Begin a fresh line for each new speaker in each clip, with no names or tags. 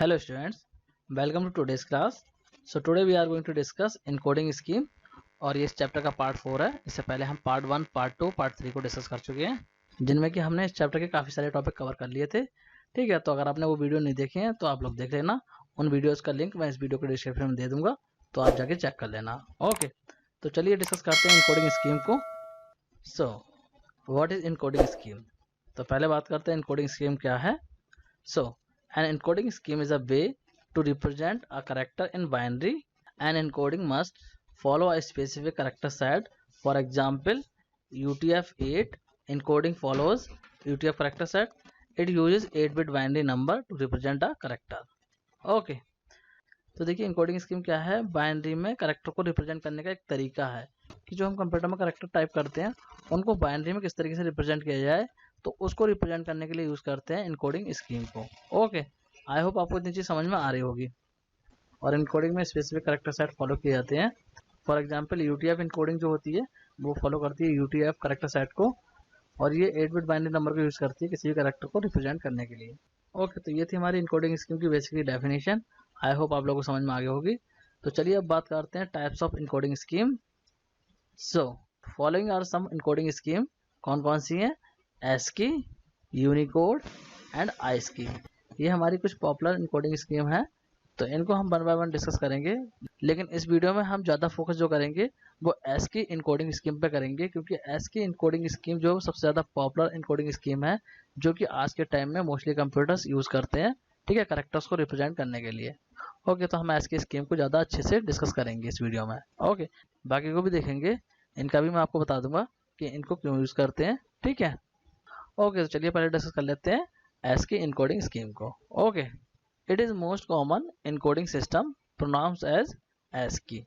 Hello students, welcome to today's class. So today we are going to discuss encoding scheme और ये इस chapter का part 4 है। इससे पहले हम पार्ट 1, पार्ट 2, पार्ट 3 को डिस्कस कर चुके हैं, जिनमें कि हमने इस चैप्टर के काफ़ी सारे टॉपिक कवर कर लिए थे। ठीक है, तो अगर आपने वो वीडियो नहीं देखे हैं तो आप लोग देख लेना। उन वीडियोस का लिंक मैं इस वीडियो के डिस्क्रिप्शन में दे दूंगा, तो आप जाके चेक कर लेना। ओके, तो चलिए डिस्कस करते हैं इनकोडिंग स्कीम को। सो व्हाट इज इनकोडिंग स्कीम? तो पहले बात करते हैं इनकोडिंग स्कीम क्या है। So an encoding scheme is a way to represent a character in binary. An encoding must follow a specific character set. For example, UTF-8 encoding follows UTF character set. It uses 8-bit binary number to represent a character. Okay. तो देखिए encoding scheme क्या है। Binary में character को represent करने का एक तरीका है कि जो हम कंप्यूटर में कैरेक्टर टाइप करते हैं उनको बाइनरी में किस तरीके से रिप्रेजेंट किया जाए, तो उसको रिप्रेजेंट करने के लिए यूज करते हैं इनकोडिंग स्कीम को। ओके, आई होप आपको इतनी चीज समझ में आ रही होगी। और इनकोडिंग में स्पेसिफिक कैरेक्टर सेट फॉलो किए जाते हैं। फॉर एग्जांपल यूटीएफ इनकोडिंग जो होती है वो फॉलो करती है यूटीएफ कैरेक्टर सेट को, और ये 8-बिट बाइनरी नंबर को यूज करती है किसी भी कैरेक्टर को रिप्रेजेंट करने के लिए। ओके, तो ये थी हमारी इनकोडिंग स्कीम की बेसिकली डेफिनेशन। आई होप आप लोगों को समझ में आ गई होगी। तो चलिए अब बात करते हैं types of encoding scheme. So following are some encoding scheme. कौन कौन सी हैं? ASCII, Unicode and ASCII। ये हमारी कुछ पॉपुलर इनकोडिंग स्कीम है, तो इनको हम वन बाय वन डिस्कस करेंगे। लेकिन इस वीडियो में हम ज़्यादा फोकस जो करेंगे वो ASCII इनकोडिंग स्कीम पे करेंगे, क्योंकि ASCII इनकोडिंग स्कीम जो सबसे ज़्यादा पॉपुलर इनकोडिंग स्कीम है, जो कि आज के टाइम में मोस्टली कंप्यूटर्स यूज़ करते हैं। ठीक है, कैरेक्टर्स को रिप्रेजेंट करने के लिए। ओके, तो हम ASCII स्कीम को ज़्यादा अच्छे से डिस्कस करेंगे इस वीडियो में। ओके, बाकी को भी देखेंगे, इनका भी मैं आपको बता दूंगा कि इनको क्यों यूज़ करते हैं। ठीक है, ओके, तो चलिए पहले डिस्कस कर लेते हैं ASCII इनकोडिंग स्कीम को। Okay, it is most common encoding system pronounce as ASCII।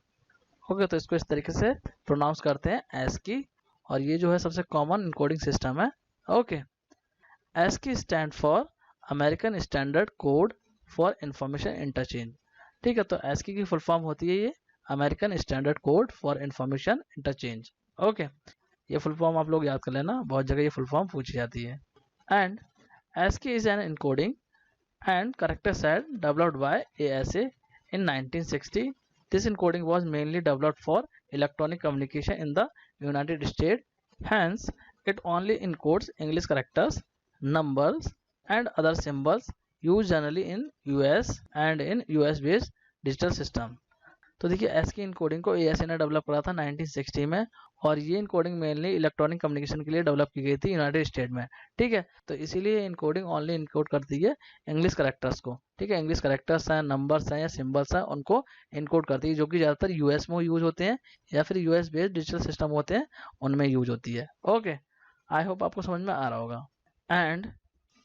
Okay, तो इसको इस तरीके से प्रोनाउंस करते हैं ASCII, और ये जो है सबसे कॉमन इनकोडिंग सिस्टम है। Okay, ASCII stand for American standard code for information interchange. ठीक है, तो ASCII की फुल फॉर्म होती है ये American standard code for information interchange. Okay, ये फुल फॉर्म आप लोग याद कर लेना, बहुत जगह ये फुल फॉर्म पूछी जाती है। And ASCII is an encoding and character set developed by ASA in 1960. This encoding was mainly developed for electronic communication in the United States. Hence, it only encodes English characters, numbers, and other symbols used generally in US and in US-based digital system. तो देखिए ASCII encoding को ASA ने develop करा था 1960 में, और ये encoding mainly electronic communication के लिए डेवलप की गई थी यूनाइटेड स्टेट में। ठीक है, तो इसीलिए इनकोडिंग ओनली इनकोड करती है इंग्लिश करेक्टर्स को। ठीक है, इंग्लिश करेक्टर्स हैं, नंबर्स हैं या सिंबल्स हैं, उनको इनकोड करती है, जो कि ज़्यादातर यूएस में यूज होते हैं या फिर यूएस बेस्ड डिजिटल सिस्टम होते हैं उनमें यूज होती है। ओके, आई होप आपको समझ में आ रहा होगा। And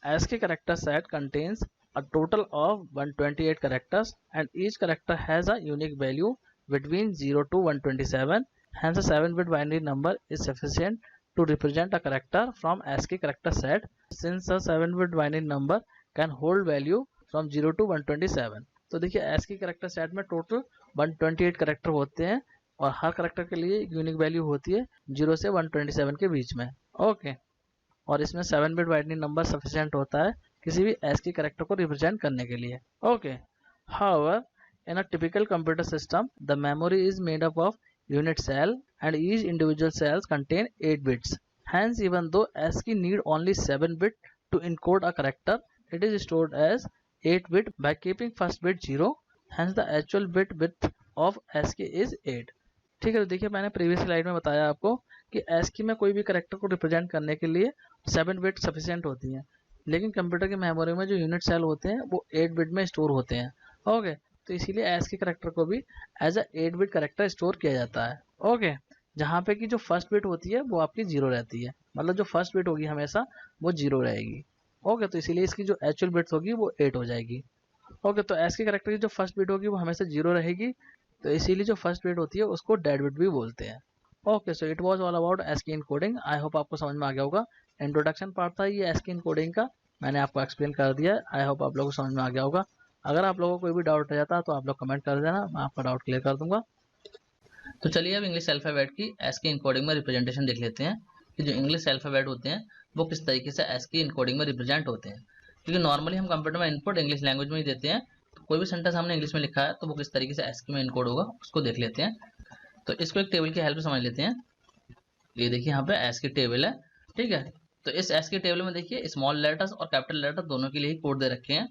ASCII character set contains a total of 128 characters, and each character has a unique value between 0 to 127. Hence, a 7-bit binary number is sufficient to represent a character from ASCII character set, since a 7-bit binary number can hold value from 0 to 127. तो देखिए ASCII character set में total 128 character होते हैं, और हर character के लिए unique value होती है 0 से 127 के बीच में। ओके, और इसमें 7-बिट बाइनरी नंबर सफिशिएंट होता है किसी भी ASCII कैरेक्टर को रिप्रेजेंट करने के लिए। Okay, however in a typical computer system the memory is made up of unit cell and each individual cells contain 8 bits. Hence, even though ASCII need only 7 bit to encode a character, it is stored as 8 bit by keeping first bit 0. Hence, the actual bit width of ASCII is 8. ठीक है, तो देखिए मैंने previous slide में बताया आपको कि ASCII में कोई भी कैरेक्टर को रिप्रेजेंट करने के लिए 7 बिट सफिशिएंट होती हैं, लेकिन कंप्यूटर की मेमोरी में जो यूनिट सेल होते हैं वो 8 बिट में स्टोर होते हैं। ओके, तो इसीलिए ASCII कैरेक्टर को भी as a 8 bit character store किया जाता है। ओके, जहाँ पे कि जो फर्स्ट बिट होती है वो आपकी 0 रहती है, मतलब जो फर्स्ट बिट होगी हमेशा वो 0 रहेगी। ओके, तो इसीलिए इसकी जो एक्चुअल बिट्स होगी वो 8 हो जाएगी। ओके, तो ASCII कैरेक्टर की जो फर्स्ट बिट होगी वो हमेशा 0 रहेगी, तो इसीलिए जो फर्स्ट बिट होती है उसको डेड बिट भी बोलते हैं। Okay, so it was all about ASCII encoding. I hope आपको समझ में आ गया होगा। इंट्रोडक्शन पार्ट था ये ASCII इनकोडिंग का, मैंने आपको एक्सप्लेन कर दिया। आई होप आप लोगों को समझ में आ गया होगा। अगर आप लोगों को कोई भी डाउट रह जाता है तो आप लोग कमेंट कर देना, मैं आपका डाउट क्लियर कर दूंगा। तो चलिए अब इंग्लिश अल्फ़ाबेट की ASCII इनकोडिंग में रिप्रेजेंटेशन देख लेते हैं कि जो इंग्लिश अल्फ़ाबेट होते हैं वो किस तरीके से ASCII इनकोडिंग में रिप्रेजेंट होते हैं। क्योंकि नॉर्मली हम कंप्यूटर में इनपुट इंग्लिश लैंग्वेज में ही देते हैं, तो कोई भी सेंटेंस हमने इंग्लिश में लिखा है तो वो किस तरीके से ASCII में इनकोड होगा उसको देख लेते हैं। तो इसको एक टेबल की हेल्प से समझ लेते हैं। ये देखिए यहाँ पे ASCII टेबल है, ठीक है। तो इस ASCII टेबल में देखिए स्मॉल लेटर्स और कैपिटल लेटर दोनों के लिए ही कोड दे रखे हैं।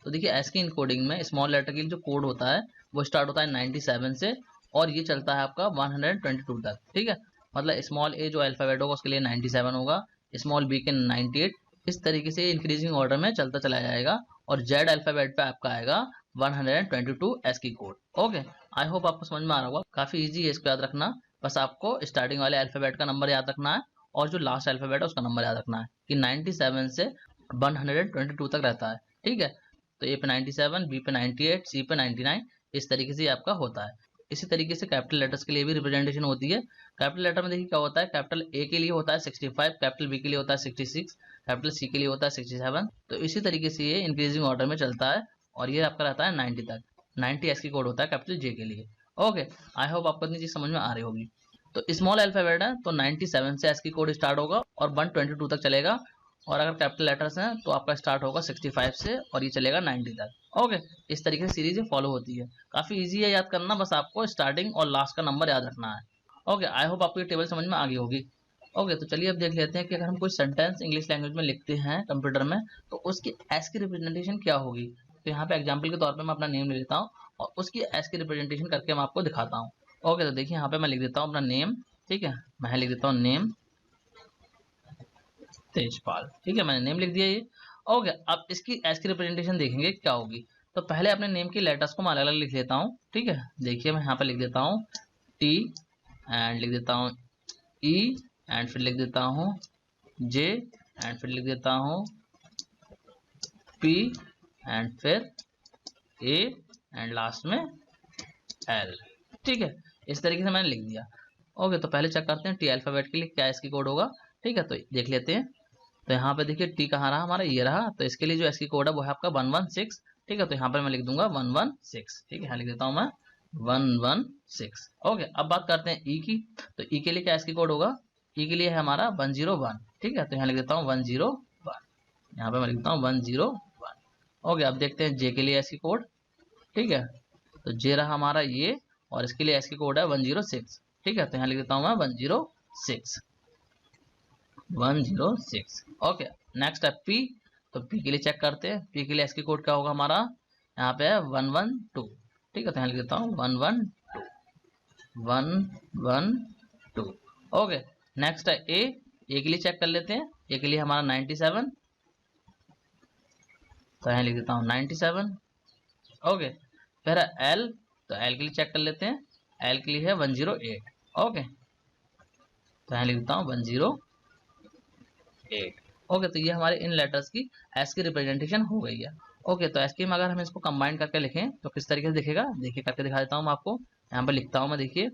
तो देखिए ASCII इनकोडिंग में स्मॉल लेटर के लिए जो कोड होता है वो स्टार्ट होता है 97 से और ये चलता है आपका 122 तक, ठीक है। मतलब स्मॉल ए जो अल्फाबेट होगा उसके लिए 97 होगा, स्मॉल बी के 98, इस तरीके से इंक्रीजिंग ऑर्डर में चलता चला जाएगा और जेड अल्फाबेट पे आपका आएगा 122 ASCII कोड। ओके, आई होप आपको समझ में आ रहा होगा। काफी इजी है, इसको याद रखना। बस आपको स्टार्टिंग वाले अल्फाबेट का नंबर याद रखना है और जो लास्ट अल्फाबेट है उसका नंबर याद रखना है कि 97 से 122 तक रहता है, ठीक है। तो ए पे 97, बी पे 98, सी पे 99, इस तरीके से आपका होता है। इसी तरीके से कैपिटल लेटर्स के लिए भी रिप्रेजेंटेशन होती है। कैपिटल लेटर में देखिए क्या होता है, कैपिटल ए के लिए होता है 65, कैपिटल बी के लिए होता है 66, कैपिटल सी के लिए होता है 67। तो इसी तरीके से ये इंक्रीजिंग ऑर्डर में चलता है और ये आपका रहता है 90 तक। 90 ASCII कोड होता है कैपिटल जे के लिए। ओके, आई होप आपको इतनी चीज समझ में आ रही होगी। तो स्मॉल अल्फाबेट है तो 97 से ASCII कोड स्टार्ट होगा और 122 तक चलेगा, और अगर कैपिटल लेटर्स हैं तो आपका स्टार्ट होगा 65 से और ये चलेगा 90 तक। ओके, इस तरीके से सीरीज फॉलो होती है। काफी इजी है याद करना, बस आपको स्टार्टिंग और लास्ट का नंबर याद रखना है। ओके, आई होप आपको ये टेबल समझ में आ गई होगी। ओके, तो चलिए अब देख लेते हैं कि अगर हम कोई सेंटेंस इंग्लिश लैंग्वेज में लिखते हैं कंप्यूटर में तो उसकी ASCII रिप्रेजेंटेशन क्या होगी। तो यहाँ पे एग्जाम्पल के तौर पर मैं अपना नेम ले लेता हूँ और उसकी ASCII रिप्रेजेंटेशन करके मैं आपको दिखाता हूँ। ओके, तो देखिए यहाँ पे मैं लिख देता हूँ अपना नेम, ठीक है। मैं लिख देता हूँ नेम तेजपाल, ठीक है, मैंने नेम लिख दिया ये। ओके, अब इसकी ASCII रिप्रेजेंटेशन देखेंगे क्या होगी। तो पहले अपने नेम की लेटर्स को मैं अलग अलग लिख लेता हूँ, ठीक है। देखिए मैं यहाँ पे लिख देता हूँ T एंड लिख देता हूँ E एंड फिर लिख देता हूँ J एंड फिर लिख देता हूँ P एंड फिर A एंड लास्ट में L, ठीक है। इस तरीके से मैंने लिख दिया। ओके, तो पहले चेक करते हैं T अल्फाबेट के लिए क्या ASCII कोड होगा, ठीक है। तो देख लेते हैं। तो यहाँ पे देखिए T कहाँ रहा हमारा, ये रहा। तो इसके लिए जो ASCII कोड है वो है आपका 116, ठीक है। तो यहाँ पर मैं लिख दूंगा 116, ठीक है। यहाँ लिख देता हूँ मैं 116। ओके, अब बात करते हैं E की। तो E के लिए क्या ASCII कोड होगा, E के लिए है हमारा 101, ठीक है। तो यहाँ लिख देता हूँ 101, यहाँ पे मैं लिखता हूँ 101। ओके, अब देखते हैं J के लिए ASCII कोड, ठीक है। तो J रहा हमारा ये और इसके लिए ASCII कोड है 106, ठीक है। तो यहाँ लिख देता हूँ मैं 106। ओके, नेक्स्ट है P। तो P के लिए चेक करते हैं। P के लिए ASCII कोड क्या होगा हमारा, यहाँ पे है 112, ठीक है। तो यहाँ लिख देता हूँ 112। ओके, नेक्स्ट है A। A के लिए चेक कर लेते हैं। A के लिए हमारा 97, तो यहाँ लिख देता हूँ 97। ओके, फिर है L। तो L के लिए चेक कर लेते हैं। L के लिए है 108। ओके, तो यहाँ लिख देता हूँ 108। ओके, तो ये हमारे इन लेटर्स की ASCII रिप्रेजेंटेशन हो गई है। ओके, तो ASCII में अगर हम इसको कंबाइन करके लिखें तो किस तरीके से दिखेगा, देखिए करके दिखा देता हूँ मैं आपको। यहाँ पर लिखता हूँ मैं, देखिए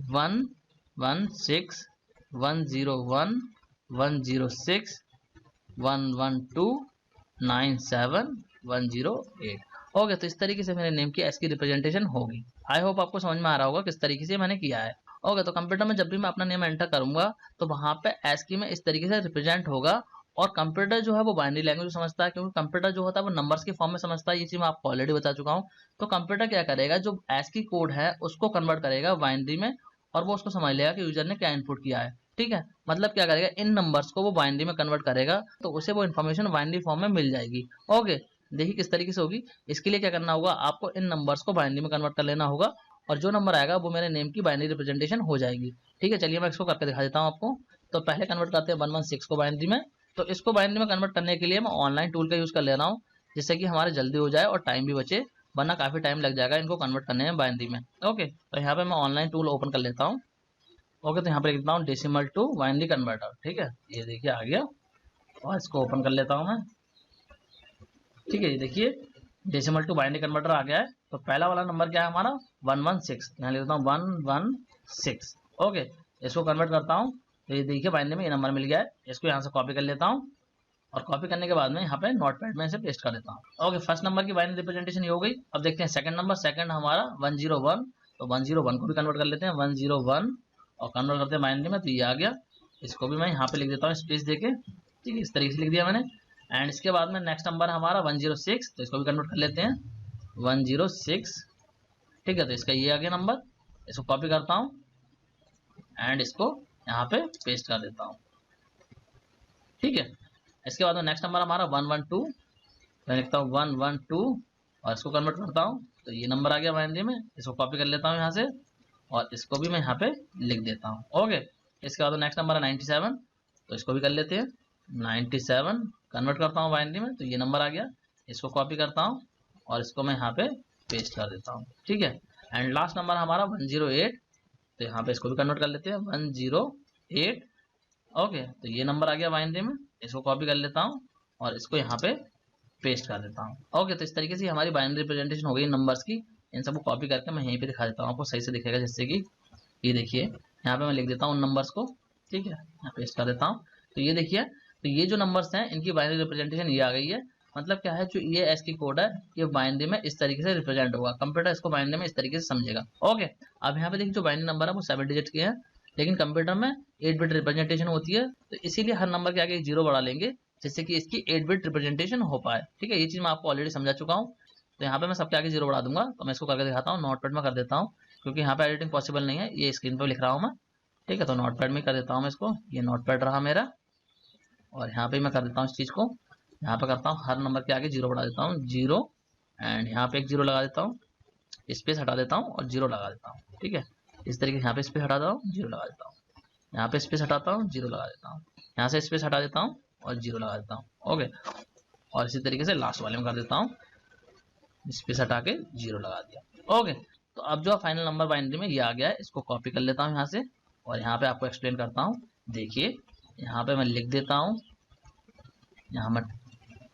116 101 106 112 97 108। ओके, तो इस तरीके से मेरे नेम की ASCII रिप्रेजेंटेशन होगी। आई होप आपको समझ में आ रहा होगा किस तरीके से मैंने किया है। ओके, तो कंप्यूटर में जब भी मैं अपना नेम एंटर करूंगा तो वहां पे ASCII में इस तरीके से रिप्रेजेंट होगा। और कंप्यूटर जो है वो बाइनरी लैंग्वेज समझता है, क्योंकि कंप्यूटर जो होता है वो नंबर्स के फॉर्म में समझता है। ये चीज मैं आपको ऑलरेडी बता चुका हूँ। तो कंप्यूटर क्या करेगा, जो ASCII कोड है उसको कन्वर्ट करेगा बाइनरी में और वो उसको समझ लेगा कि यूजर ने क्या इनपुट किया है, ठीक है। मतलब क्या करेगा, इन नंबर्स को वो बाइनरी में कन्वर्ट करेगा तो उसे वो इन्फॉर्मेशन बाइनरी फॉर्म में मिल जाएगी। ओके, देखिए किस तरीके से होगी। इसके लिए क्या करना होगा, आपको इन नंबर्स को बाइनरी में कन्वर्ट कर लेना होगा और जो नंबर आएगा वो मेरे नेम की बाइनरी रिप्रेजेंटेशन हो जाएगी, ठीक है। चलिए मैं इसको करके दिखा देता हूँ आपको। तो पहले कन्वर्ट करते हैं 116 को बाइनरी में। तो इसको बाइनरी में कन्वर्ट करने के लिए मैं ऑनलाइन टूल का यूज कर ले रहा हूँ, जिससे कि हमारे जल्दी हो जाए और टाइम भी बचे, वरना काफी टाइम लग जाएगा इनको कन्वर्ट करने में बाइनरी में। ओके, तो यहाँ पे मैं ऑनलाइन टूल ओपन कर लेता हूँ। ओके, तो यहाँ पे लिखता हूँ डेसिमल टू बाइनरी कन्वर्टर, ठीक है। ये देखिए आ गया और इसको ओपन कर लेता हूँ मैं, ठीक है। ये देखिए डेसिमल टू बाइनरी कन्वर्टर आ गया है। तो पहला वाला नंबर क्या है हमारा 116, यहाँ लिखता हूँ 116। ओके, इसको कन्वर्ट करता हूँ तो ये देखिए बाइनरी में ये नंबर मिल गया है। इसको यहाँ से कॉपी कर लेता हूँ और कॉपी करने के बाद में यहाँ पे नोटपैड में इसे पेस्ट कर देता हूँ। ओके, फर्स्ट नंबर की बाइनरी रिप्रेजेंटेशन ये हो गई। अब देखते हैं सेकंड नंबर। सेकंड हमारा 101, तो 101 को भी कन्वर्ट कर लेते हैं 101 और कन्वर्ट करते हैं बाइनरी में। तो ये आ गया। इसको भी मैं यहाँ पे लिख देता हूँ स्पेस देके, ठीक है। इस तरीके से लिख दिया मैंने। एंड इसके बाद में नेक्स्ट नंबर हमारा 106, तो इसको भी कन्वर्ट कर लेते हैं। 106, ठीक है। तो इसका ये आ गया नंबर, इसको कॉपी करता हूँ एंड इसको यहाँ पे पेस्ट कर देता हूँ, ठीक है। इसके बाद में नेक्स्ट नंबर हमारा 112, मैं लिखता हूँ 112 और इसको कन्वर्ट करता हूँ, तो ये नंबर आ गया बाइनरी में। इसको कॉपी कर लेता हूँ यहाँ से और इसको भी मैं यहाँ पे लिख देता हूँ, ओके। इसके बाद नेक्स्ट नंबर है 97, तो इसको भी कर लेते हैं 97, कन्वर्ट करता हूँ बाइनरी में, तो ये नंबर आ गया। इसको कॉपी करता हूँ और इसको मैं यहाँ पे पेस्ट कर देता हूँ, ठीक है। एंड लास्ट नंबर हमारा 108, तो यहाँ पे इसको भी कन्वर्ट कर लेते हैं 108, ओके। तो ये नंबर आ गया बाइनरी में, इसको कॉपी कर लेता हूँ और इसको यहाँ पे पेस्ट कर देता हूँ, ओके। तो इस तरीके से हमारी बाइनरी रिप्रेजेंटेशन हो गई नंबर्स की। इन सबको कॉपी करके मैं यहीं पे दिखा देता हूँ, आपको सही से दिखेगा। जैसे कि ये देखिए यहाँ पे मैं लिख देता हूँ नंबर्स को, ठीक है, यहाँ पेस्ट कर देता हूँ। तो ये देखिए, तो ये जो नंबर्स हैं इनकी बाइनरी रिप्रेजेंटेशन ये आ गई है। मतलब क्या है, जो ये ASCII कोड है ये बाइनरी में इस तरीके से रिप्रेजेंट होगा, कंप्यूटर इसको बाइनरी में इस तरीके से समझेगा, ओके। अब यहाँ पे देखिए जो बाइनरी नंबर है वो 7 डिजिट के हैं, लेकिन कंप्यूटर में 8 बिट रिप्रेजेंटेशन होती है, तो इसीलिए हर नंबर के आगे 0 बढ़ा लेंगे जिससे कि इसकी 8 बिट रिप्रेजेंटेशन हो पाए, ठीक है। ये चीज मैं आपको ऑलरेडी समझा चुका हूँ। तो यहाँ पे मैं सबके आगे 0 बढ़ा दूंगा, तो मैं इसको करके दिखाता हूँ। नोटपैड में कर देता हूँ क्योंकि यहाँ पे एडिटिंग पॉसिबल नहीं है, ये स्क्रीन पर लिख रहा हूँ मैं, ठीक है। तो नोटपैड में कर देता हूँ मैं इसको, ये नोटपैड रहा मेरा, और यहाँ पे मैं कर देता हूँ इस चीज को, यहाँ पे करता हूँ हर नंबर के आगे 0 बढ़ा देता हूँ, 0, एंड यहाँ पे एक 0 लगा देता हूँ, स्पेस हटा देता हूँ और 0 लगा देता हूँ, ठीक है। इस तरीके से यहाँ पे स्पेस हटा देता हूँ, 0 लगा देता हूँ, यहाँ पे स्पेस हटाता हूँ, 0 लगा देता हूँ, यहाँ से स्पेस हटा देता हूँ और 0 लगा देता हूँ, ओके। और इसी तरीके से लास्ट वाले में कर देता हूँ, स्पेस हटा के 0 लगा दिया, ओके। तो अब जो फाइनल नंबर बाइनरी में ये आ गया है, इसको कॉपी कर लेता हूँ यहाँ से और यहाँ पे आपको एक्सप्लेन करता हूँ। देखिए यहाँ पे मैं लिख देता हूँ, यहाँ मैं,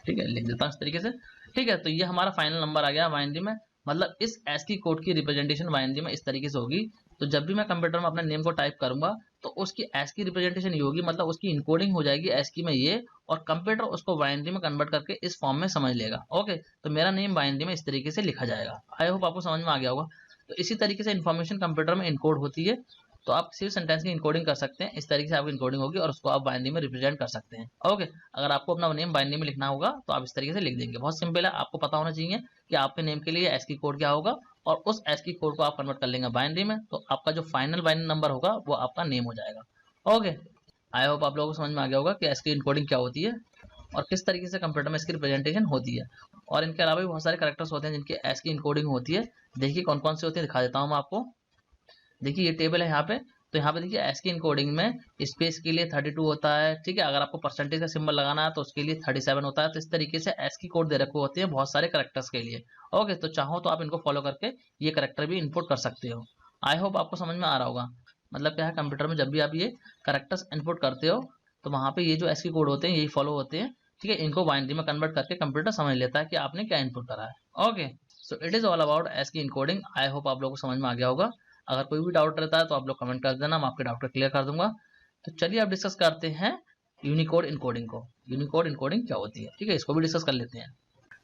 ठीक है, लिख देता हूँ इस तरीके से, ठीक है। तो ये हमारा फाइनल नंबर आ गया बाइनरी में। मतलब इस ASCII कोड की रिप्रेजेंटेशन बाइनरी में इस तरीके से होगी। तो जब भी मैं कंप्यूटर में अपने नेम को टाइप करूंगा तो उसकी ASCII रिप्रेजेंटेशन ये होगी, मतलब उसकी इनकोडिंग हो जाएगी ASCII में ये, और कंप्यूटर उसको बाइनरी में कन्वर्ट करके इस फॉर्म में समझ लेगा, ओके। तो मेरा नेम बाइनरी में इस तरीके से लिखा जाएगा। आई होप आपको समझ में आ गया होगा। तो इसी तरीके से इन्फॉर्मेशन कंप्यूटर में इनकोड होती है। तो आप किसी भी सेंटेंस की इनकोडिंग कर सकते हैं, इस तरीके से आपकी इनकोडिंग होगी और उसको आप बाइनरी में रिप्रेजेंट कर सकते हैं, ओके। अगर आपको अपना नेम बाइनरी में लिखना होगा तो आप इस तरीके से लिख देंगे। बहुत सिंपल है, आपको पता होना चाहिए कि आपके नेम के लिए ASCII कोड क्या होगा, और उस ASCII कोड को आप कन्वर्ट कर लेंगे बाइनरी में, तो आपका जो फाइनल बाइनरी नंबर होगा वो आपका नेम हो जाएगा, ओके। आई होप आप लोगों को समझ में आ गया होगा कि ASCII इनकोडिंग क्या होती है और किस तरीके से कंप्यूटर में इसकी रिप्रेजेंटेशन होती है। और इनके अलावा भी बहुत सारे कैरेक्टर्स होते हैं जिनकी ASCII इनकोडिंग होती है। देखिए कौन कौन से होते हैं, दिखा देता हूँ मैं आपको। देखिए ये टेबल है यहाँ पे, तो यहाँ पे देखिए ASCII इनकोडिंग में स्पेस के लिए 32 होता है, ठीक है। अगर आपको परसेंटेज का सिंबल लगाना है तो उसके लिए 37 होता है। तो इस तरीके से ASCII कोड दे रखे होते हैं बहुत सारे कैरेक्टर्स के लिए, ओके। तो चाहो तो आप इनको फॉलो करके ये कैरेक्टर भी इनपुट कर सकते हो। आई होप आपको समझ में आ रहा होगा। मतलब क्या है, कंप्यूटर में जब भी आप ये कैरेक्टर्स इनपुट करते हो तो वहाँ पे ये जो ASCII कोड होते हैं यही फॉलो होते हैं, ठीक है। इनको बाइनरी में कन्वर्ट करके कंप्यूटर समझ लेता है कि आपने क्या इनपुट करा है, okay. So it is all about ASCII encoding. I hope आप लोगों को समझ में आ गया होगा। अगर कोई भी डाउट रहता है तो आप लोग कमेंट कर देना, मैं आपके डाउट को क्लियर कर दूंगा। तो चलिए अब डिस्कस करते हैं यूनिकोड इनकोडिंग को। यूनिकोड इनकोडिंग क्या होती है, ठीक है, इसको भी डिस्कस कर लेते हैं।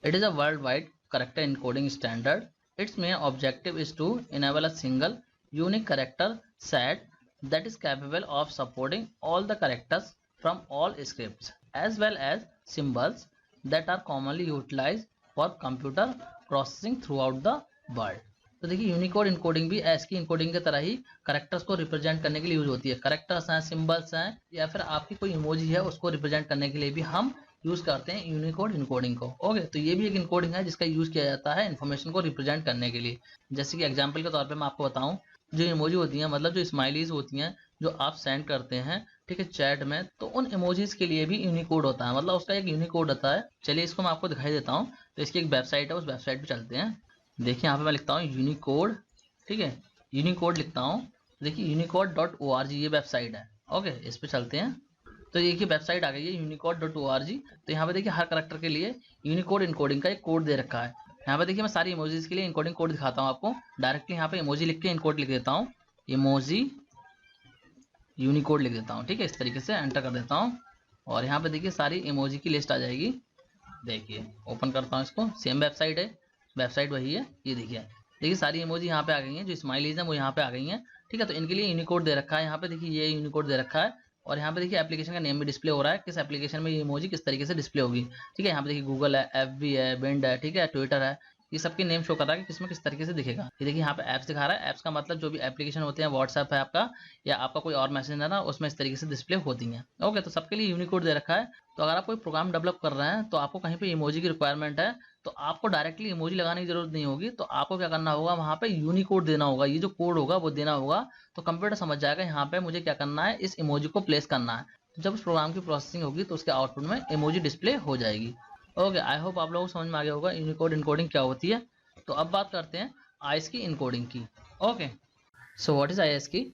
It is a world wide character encoding standard. Its main objective is to enable a single unique character set that is capable of supporting all the characters from all scripts as well as symbols that are commonly utilized for computer processing throughout the world। तो देखिए Unicode encoding भी ASCII encoding की तरह ही characters को represent करने के लिए use होती है। कैरेक्टर्स हैं, सिंबल्स हैं, या फिर आपकी कोई इमोजी है उसको रिप्रेजेंट करने के लिए भी हम यूज करते हैं यूनिकोड इनकोडिंग को, ओके। तो ये भी एक इनकोडिंग है जिसका यूज किया जाता है इन्फॉर्मेशन को रिप्रेजेंट करने के लिए। जैसे कि एग्जाम्पल के तौर पर मैं आपको बताऊं, जो इमोजी होती हैं, मतलब जो स्माइलीज होती हैं जो आप सेंड करते हैं, ठीक है, चैट में, तो उन इमोजीज के लिए भी यूनिकोड होता है, मतलब उसका एक यूनिकोड होता है। चलिए इसको मैं आपको दिखाई देता हूँ। तो इसकी एक वेबसाइट है, उस वेबसाइट पे चलते हैं। देखिए यहाँ पे मैं लिखता हूँ यूनिकोड, ठीक है, यूनिकोड लिखता हूँ। देखिए unicode.org ये वेबसाइट है, ओके। इस पे चलते हैं तो देखिए वेबसाइट आ गई है unicode.org। तो यहाँ पे देखिए हर करेक्टर के लिए यूनिकोड इनकोडिंग का एक कोड दे रखा है। यहाँ पे देखिए मैं सारी इमोजीज के लिए इनकोडिंग कोड दिखाता हूँ आपको। डायरेक्टली यहाँ पे इमोजी लिख के इनकोड लिख देता हूँ, इमोजी यूनिकोड लिख देता हूँ, ठीक है। इस तरीके से एंटर कर देता हूँ और यहाँ पे देखिए सारी इमोजी की लिस्ट आ जाएगी। देखिए ओपन करता हूँ इसको, सेम वेबसाइट है, वेबसाइट वही है। ये देखिए सारी इमोजी यहाँ पे आ गई हैं, जो स्माइलीज हैं वो यहाँ पे आ गई हैं, ठीक है। तो इनके लिए यूनिकोड दे रखा है। यहाँ पे देखिए ये यूनिकोड दे रखा है और यहाँ पे देखिए एप्लीकेशन का नेम भी डिस्प्ले हो रहा है, किस एप्लीकेशन में ये इमोजी किस तरीके से डिस्प्ले होगी, ठीक है। यहाँ पे देखिए गूगल है, FB है, बिंड है, ठीक है, ट्विटर है, ये सबके नेम शो कर रहा है कि किसमें किस तरीके से दिखेगा। ये देखिए यहाँ पे ऐप्स दिखा रहा है। ऐप्स का मतलब जो भी एप्लीकेशन होते हैं, व्हाट्सएप है आपका या आपका कोई और मैसेज है ना, उसमें इस तरीके से डिस्प्ले होती हैं। ओके, तो सबके लिए यूनिकोड दे रखा है। तो अगर आप कोई प्रोग्राम डेवलप कर रहे हैं तो आपको कहीं पे इमोजी की रिक्वायरमेंट है, तो आपको डायरेक्टली इमोजी लगाने की जरूरत नहीं होगी। तो आपको क्या करना होगा, वहाँ पे यूनिकोड देना होगा। ये जो कोड होगा वो देना होगा, तो कंप्यूटर समझ जाएगा यहाँ पे मुझे क्या करना है, इस इमोजी को प्लेस करना है। तो जब उस प्रोग्राम की प्रोसेसिंग होगी तो उसके आउटपुट में इमोजी डिस्प्ले हो जाएगी। ओके, आई होप आप लोगों को समझ में आ गया होगा यूनिकोड इनकोडिंग क्या होती है। तो अब बात करते हैं आईएस की इनकोडिंग की। Okay, so what is ISCII?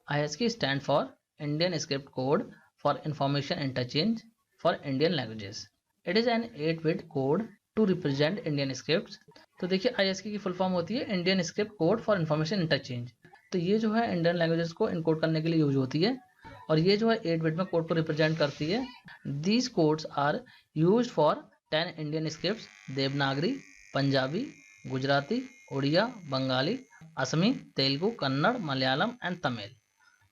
ISK stand for Indian Script Code for Information Interchange for Indian Languages. It is an 8-bit code to represent Indian scripts. तो देखिए ISK की फुल फॉर्म होती है Indian script code for information interchange. तो ये जो है Indian languages को इनकोड करने के लिए यूज होती है और ये जो है 8 बिट में कोड को रिप्रेजेंट करती है। These codes are used for 10 Indian scripts: Devanagari, Punjabi, Gujarati, Odia, Bengali, Assamese, Telugu, Kannada, Malayalam and Tamil.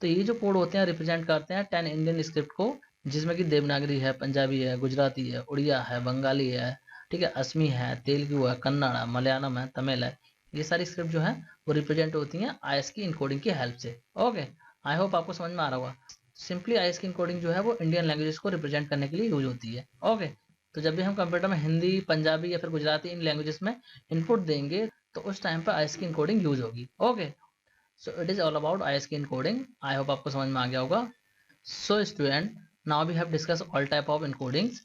तो ये जो कोड होते हैं रिप्रेजेंट करते हैं 10 इंडियन स्क्रिप्ट को, जिसमें कि देवनागरी है, पंजाबी है, गुजराती है, उड़िया है, बंगाली है, ठीक है, असमी है, तेलुगु है, कन्नड़ है, मलयालम है, तमिल है। ये सारी स्क्रिप्ट जो है वो रिप्रेजेंट होती हैं आईएस की इनकोडिंग की हेल्प से। ओके, आई होप आपको समझ में आ रहा होगा। सिंपली आईएस की इनकोडिंग जो है वो इंडियन लैंग्वेजेस को रिप्रेजेंट करने के लिए यूज होती है। ओके, तो जब भी हम कंप्यूटर में हिंदी, पंजाबी या फिर गुजराती इन लैंग्वेजेस में इनपुट देंगे तो उस टाइम पर आईएस की इनकोडिंग यूज होगी। Okay, so it is all about ISCII encoding. I hope आपको समझ में आ गया होगा। So student, now we have discuss all type of encodings.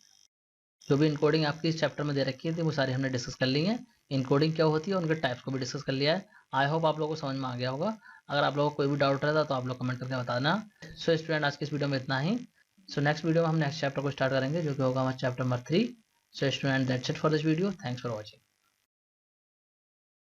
जो भी इनकोडिंग आपकी इस चैप्टर में दे रखी थी वो सारी हमने डिस्कस कर ली है। इनकोडिंग क्या होती है उनके टाइप्स को भी डिस्कस कर लिया है। आई होप आप लोगों को समझ में आ गया होगा। अगर आप लोगों को कोई भी डाउट रहता तो आप लोग कमेंट करके बताना। सो स्टूडेंट, आज की इस वीडियो में इतना ही। सो नेक्स्ट वीडियो में हम नेक्स्ट चैप्टर को स्टार्ट करेंगे जो कि होगा हमारा chapter number 3। So student, that's it for this video. Thanks for watching.